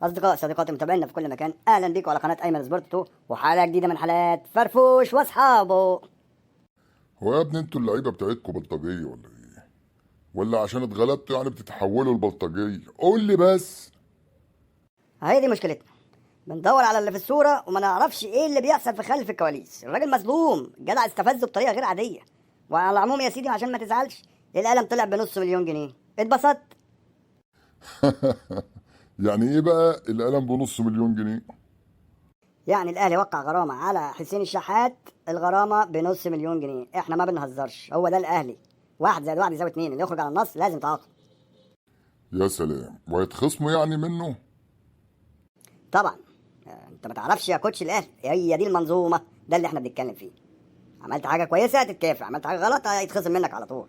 أصدقاء صديقاتي متابعينا في كل مكان، أهلا بيكم على قناة أيمن سبورتو وحلقة جديدة من حلقات فرفوش وأصحابه. هو يا ابني انتوا اللعيبه بتاعتكم بلطجيه ولا ايه؟ ولا عشان اتغلبتوا يعني بتتحولوا لبلطجيه؟ قول لي بس. هي دي مشكلتنا، بندور على اللي في الصورة وما نعرفش إيه اللي بيحصل في خلف الكواليس. الراجل مظلوم، الجدع استفزه بطريقة غير عادية. وعلى العموم يا سيدي عشان ما تزعلش، القلم طلع بنص مليون جنيه. اتبسطت؟ يعني ايه بقى القلم بنص مليون جنيه؟ يعني الأهلي وقع غرامة على حسين الشحات، الغرامة بنص مليون جنيه. إحنا ما بنهزرش، هو ده الأهلي. واحد زائد واحد يساوي اتنين، اللي يخرج على النص لازم تعاقب. يا سلام، وهيتخصموا يعني منه؟ طبعا. انت ما تعرفش يا كوتش، الاهلي هي دي المنظومه، ده اللي احنا بنتكلم فيه. عملت حاجه كويسه هتتكافئ، عملت حاجه غلط هيتخصم منك على طول.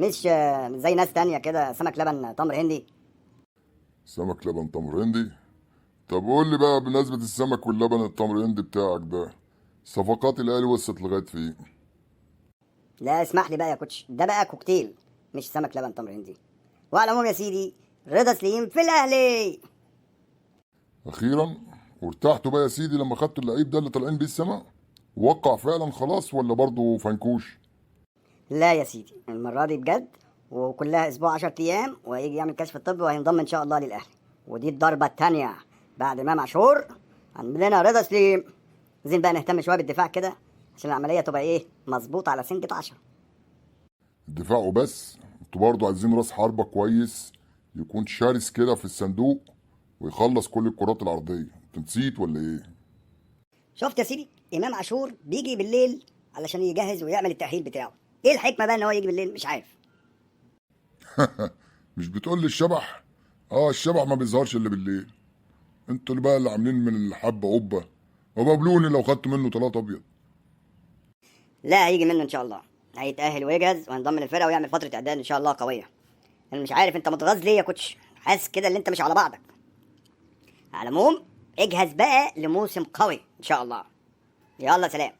مش زي ناس تانية كده، سمك لبن تمر هندي. سمك لبن تمر هندي؟ طب قول لي بقى بمناسبه السمك واللبن التمر هندي بتاعك ده، صفقات الاهلي وصلت لغايه فين؟ لا اسمح لي بقى يا كوتش، ده بقى كوكتيل مش سمك لبن تمر هندي. وعلى العموم يا سيدي، رضا سليم في الاهلي. اخيرا. وارتحتوا بقى يا سيدي لما خدتوا اللعيب ده اللي طالعين بيه السما؟ وقع فعلا خلاص ولا برضه فنكوش؟ لا يا سيدي، المره دي بجد، وكلها اسبوع 10 ايام وهيجي يعمل كشف الطبي وهينضم ان شاء الله للاهلي. ودي الضربه الثانيه بعد امام عاشور. عندنا رضا سليم. عايزين بقى نهتم شويه بالدفاع كده عشان العمليه تبقى ايه، مظبوطه على سنجة 10. الدفاع وبس؟ انتوا برضه عايزين راس حربة كويس، يكون شرس كده في الصندوق ويخلص كل الكرات العرضية. انت نسيت ولا ايه؟ شفت يا سيدي، امام عاشور بيجي بالليل علشان يجهز ويعمل التاهيل بتاعه. ايه الحكمه بقى ان هو يجي بالليل؟ مش عارف. مش بتقول لي الشبح؟ اه الشبح ما بيظهرش الا بالليل. انتوا اللي بقى اللي عاملين من الحبة قبة. وبابلوني لو خدت منه طلات ابيض. لا هيجي منه ان شاء الله، هيتاهل ويجهز وهينضم للفرقه ويعمل فتره اعداد ان شاء الله قويه. انا مش عارف انت متغاظ ليه يا كوتش، حاسس كده ان انت مش على بعضك. على العموم اجهز بقى لموسم قوي ان شاء الله. يلا سلام.